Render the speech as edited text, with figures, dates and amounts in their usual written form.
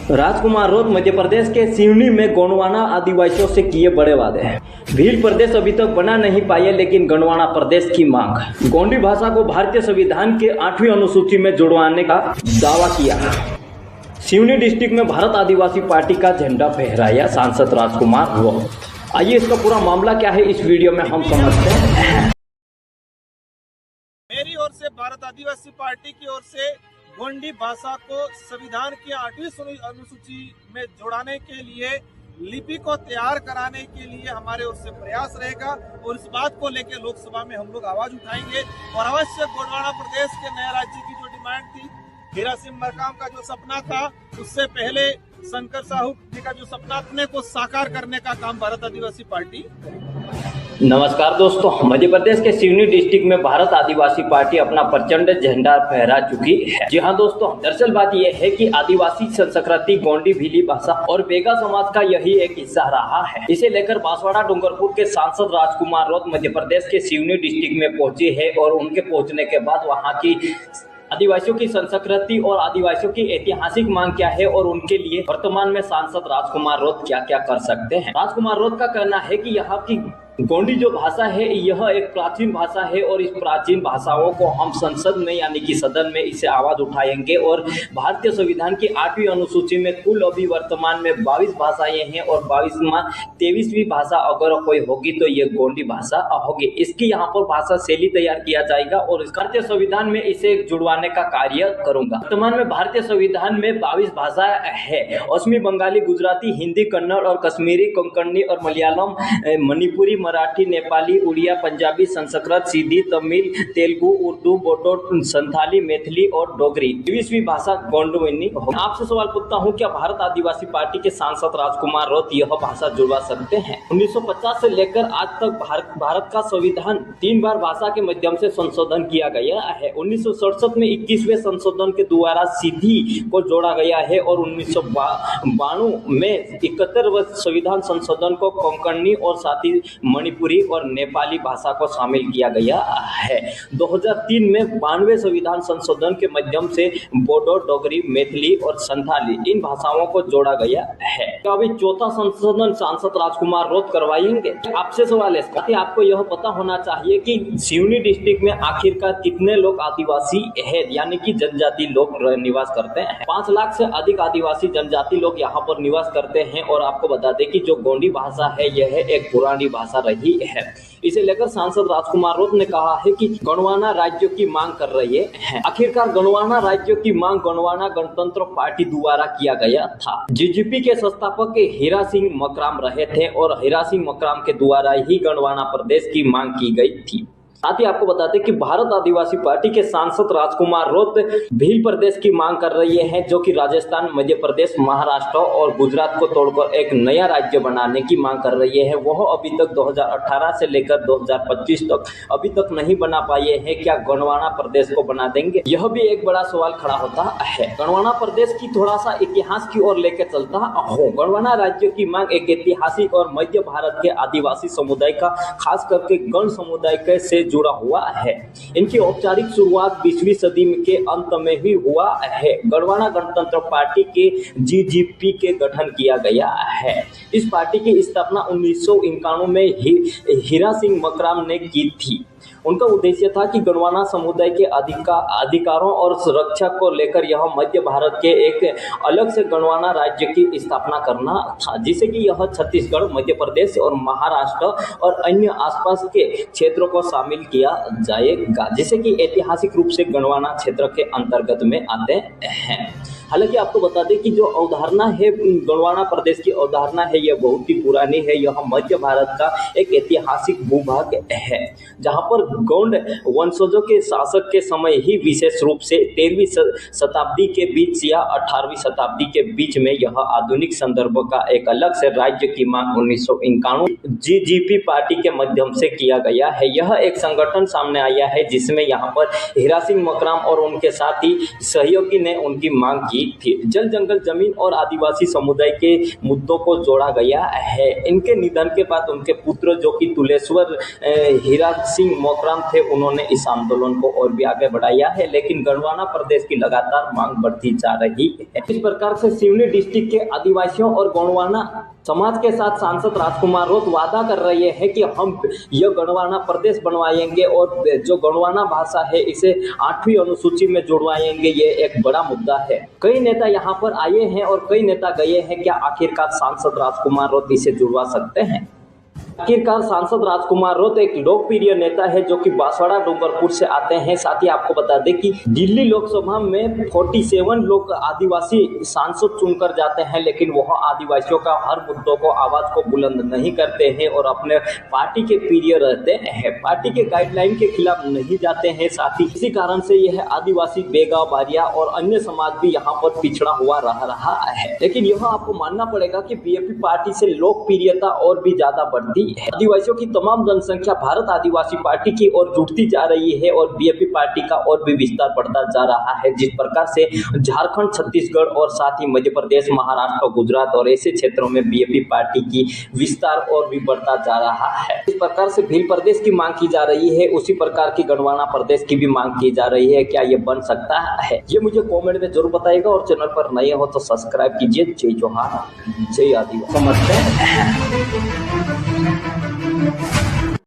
राजकुमार रोत मध्य प्रदेश के सिवनी में गोंडवाना आदिवासियों से किए बड़े वादे। भील प्रदेश अभी तक बना नहीं पाए, लेकिन गोंडवाना प्रदेश की मांग। गोंडी भाषा को भारतीय संविधान के 8वीं अनुसूची में जुड़वाने का दावा किया। सिवनी डिस्ट्रिक्ट में भारत आदिवासी पार्टी का झंडा फहराया सांसद राजकुमार रोत। आइए इसका पूरा मामला क्या है इस वीडियो में हम समझते हैं। मेरी ओर से भारत आदिवासी पार्टी की ओर से गोंडी भाषा को संविधान की 8वीं अनुसूची में जोड़ाने के लिए लिपि को तैयार कराने के लिए हमारे ओर से प्रयास रहेगा और इस बात को लेकर लोकसभा में हम लोग आवाज उठाएंगे। और अवश्य गोंडवाना प्रदेश के नए राज्य की जो डिमांड थी, हीरा सिंह मरकाम का जो सपना था, उससे पहले शंकर साहू जी का जो सपना अपने को साकार करने का काम भारत आदिवासी पार्टी। नमस्कार दोस्तों, मध्य प्रदेश के सिवनी डिस्ट्रिक्ट में भारत आदिवासी पार्टी अपना प्रचंड झंडा फहरा चुकी है। जी हाँ दोस्तों, दरअसल बात यह है कि आदिवासी संस्कृति गोंडी भीली भाषा और बेगा समाज का यही एक हिस्सा रहा है। इसे लेकर बांसवाड़ा डूंगरपुर के सांसद राजकुमार रोत मध्य प्रदेश के सिवनी डिस्ट्रिक्ट में पहुंचे हैं और उनके पहुंचने के बाद वहाँ की आदिवासियों की संस्कृति और आदिवासियों की ऐतिहासिक मांग क्या है और उनके लिए वर्तमान में सांसद राजकुमार रोत क्या क्या कर सकते हैं। राजकुमार रोत का कहना है कि यहाँ की गोंडी जो भाषा है यह एक प्राचीन भाषा है और इस प्राचीन भाषाओं को हम संसद में यानी कि सदन में इसे आवाज उठाएंगे। और भारतीय संविधान की 8वीं अनुसूची में कुल अभी वर्तमान में 22 भाषाएं हैं और 23वीं भाषा अगर कोई होगी तो ये गोंडी भाषा होगी। इसकी यहाँ पर भाषा शैली तैयार किया जाएगा और भारतीय संविधान में इसे जुड़वाने का कार्य करूंगा। वर्तमान में भारतीय संविधान में 22 भाषा है। असमी, बंगाली, गुजराती, हिंदी, कन्नड़ और कश्मीरी, कोंकणी और मलयालम, मणिपुरी, मराठी, नेपाली, उड़िया, पंजाबी, संस्कृत, सिंधी, तमिल, तेलुगु, उर्दू, बोडो, संथाली, मैथिली और डोगरी 23वीं भाषा गोंडवानी। आपसे सवाल पूछता हूं, क्या भारत आदिवासी पार्टी के सांसद राजकुमार रोत यह भाषा जुड़वा सकते हैं? 1950 से लेकर आज तक भारत का संविधान 3 बार भाषा के माध्यम से संशोधन किया गया है। 1967 में 21वें संशोधन के द्वारा सिंधी को जोड़ा गया है और 1992 में 71वें संविधान संशोधन को कोंकणी और साथ ही मणिपुरी और नेपाली भाषा को शामिल किया गया है। 2003 में 92वें संविधान संशोधन के माध्यम से बोडो, डोगरी, मैथिली और संथाली इन भाषाओं को जोड़ा गया है। तो अभी 4था संशोधन सांसद राजकुमार रोत करवाएंगे। आपसे सवाल है, आपको यह पता होना चाहिए कि सिवनी डिस्ट्रिक्ट में आखिरकार कितने लोग आदिवासी है यानी कि जनजाति लोग निवास करते हैं। 5 लाख से अधिक आदिवासी जनजाति लोग यहाँ पर निवास करते हैं। और आपको बता दें कि जो गोंडी भाषा है यह एक पुरानी भाषा रही है। इसे लेकर सांसद राजकुमार रोत ने कहा है कि गोंडवाना राज्यों की मांग कर रहे हैं। आखिरकार गोंडवाना राज्यों की मांग गोंडवाना गणतंत्र पार्टी द्वारा किया गया था। जीजीपी के संस्थापक हीरा सिंह मकराम रहे थे और हीरा सिंह मकराम के द्वारा ही गोंडवाना प्रदेश की मांग की गई थी। साथ ही आपको बताते कि भारत आदिवासी पार्टी के सांसद राजकुमार रोत भील प्रदेश की मांग कर रही है, जो कि राजस्थान, मध्य प्रदेश, महाराष्ट्र और गुजरात को तोड़कर एक नया राज्य बनाने की मांग कर रही है। वह अभी तक 2018 से लेकर 2025 तक अभी तक नहीं बना पाए हैं। क्या गोंडवाना प्रदेश को बना देंगे? यह भी एक बड़ा सवाल खड़ा होता है। गोंडवाना प्रदेश की थोड़ा सा इतिहास की ओर लेकर चलता हूँ। गोंडवाना राज्य की मांग एक ऐतिहासिक और मध्य भारत के आदिवासी समुदाय का, खास करके गण समुदाय के से जुड़ा हुआ है। इनकी औपचारिक शुरुआत 20वीं सदी के अंत में ही हुआ है। गोंडवाना गणतंत्र पार्टी के जीजीपी के गठन किया गया है। इस पार्टी की स्थापना 1991 में हीरा सिंह मकराम ने की थी। उनका उद्देश्य था कि गोंडवाना समुदाय के अधिकारों और सुरक्षा को लेकर यह मध्य भारत के एक अलग से गोंडवाना राज्य की स्थापना करना था, जिसे कि यह छत्तीसगढ़, मध्य प्रदेश और महाराष्ट्र और अन्य आसपास के क्षेत्रों को शामिल किया जाएगा, जिसे कि ऐतिहासिक रूप से गोंडवाना क्षेत्र के अंतर्गत में आते हैं। हालांकि आपको बता दें कि जो अवधारणा है गोंडवाना प्रदेश की अवधारणा है यह बहुत ही पुरानी है। यह मध्य भारत का एक ऐतिहासिक भूभाग है, जहां पर गौंड वंशजों के शासक के समय ही विशेष रूप से 13वीं शताब्दी के बीच या 18वीं शताब्दी के बीच में यह आधुनिक संदर्भ का एक अलग से राज्य की मांग 1991 जीजीपी पार्टी के माध्यम से किया गया है। यह एक संगठन सामने आया है जिसमें यहाँ पर हीरा सिंह मकराम और उनके साथ ही सहयोगी ने उनकी मांग की थी। जल, जंगल, जमीन और आदिवासी समुदाय के मुद्दों को जोड़ा गया है। इनके निधन के बाद उनके पुत्र जो कि तुलेश्वर हीरा सिंह मकराम नौकराम थे, उन्होंने इस आंदोलन को और भी आगे बढ़ाया है, लेकिन गोंडवाना प्रदेश की लगातार मांग बढ़ती जा रही है। इस प्रकार से सिवनी डिस्ट्रिक्ट के आदिवासियों और गोंडवाना समाज के साथ सांसद राजकुमार रोत वादा कर रहे हैं कि हम यह गोंडवाना प्रदेश बनवाएंगे और जो गोंडवाना भाषा है इसे 8वीं अनुसूची में जुड़वाएंगे। ये एक बड़ा मुद्दा है। कई नेता यहाँ पर आए हैं और कई नेता गए हैं, क्या आखिरकार सांसद राजकुमार रोत इसे जुड़वा सकते हैं? आखिरकार सांसद राजकुमार रोत एक लोकप्रिय नेता है जो कि बांसवाड़ा डूंगरपुर से आते हैं। साथ ही आपको बता दें कि दिल्ली लोकसभा में 47 लोग आदिवासी सांसद चुनकर जाते हैं, लेकिन वह आदिवासियों का हर मुद्दों को आवाज को बुलंद नहीं करते हैं और अपने पार्टी के प्रिय रहते हैं, पार्टी के गाइडलाइन के खिलाफ नहीं जाते हैं। साथ ही इसी कारण से यह आदिवासी बेगांव बारिया और अन्य समाज भी यहाँ पर पिछड़ा हुआ रहा है। लेकिन यह आपको मानना पड़ेगा कि बीएपी पार्टी से लोकप्रियता और भी ज्यादा बढ़ती है। आदिवासियों की तमाम जनसंख्या भारत आदिवासी पार्टी की ओर जुटती जा रही है और बीएपी पार्टी का और भी विस्तार बढ़ता जा रहा है। जिस प्रकार से झारखंड, छत्तीसगढ़ और साथ ही मध्य प्रदेश, महाराष्ट्र, गुजरात और ऐसे क्षेत्रों में बीएपी पार्टी की विस्तार और भी बढ़ता जा रहा है। इस प्रकार से भील प्रदेश की मांग की जा रही है, उसी प्रकार की गोंडवाना प्रदेश की भी मांग की जा रही है। क्या ये बन सकता है? ये मुझे कॉमेंट में जरूर बताइएगा और चैनल पर नए हो तो सब्सक्राइब कीजिए। जय जोहार, जय आदिवासी। समझते हैं।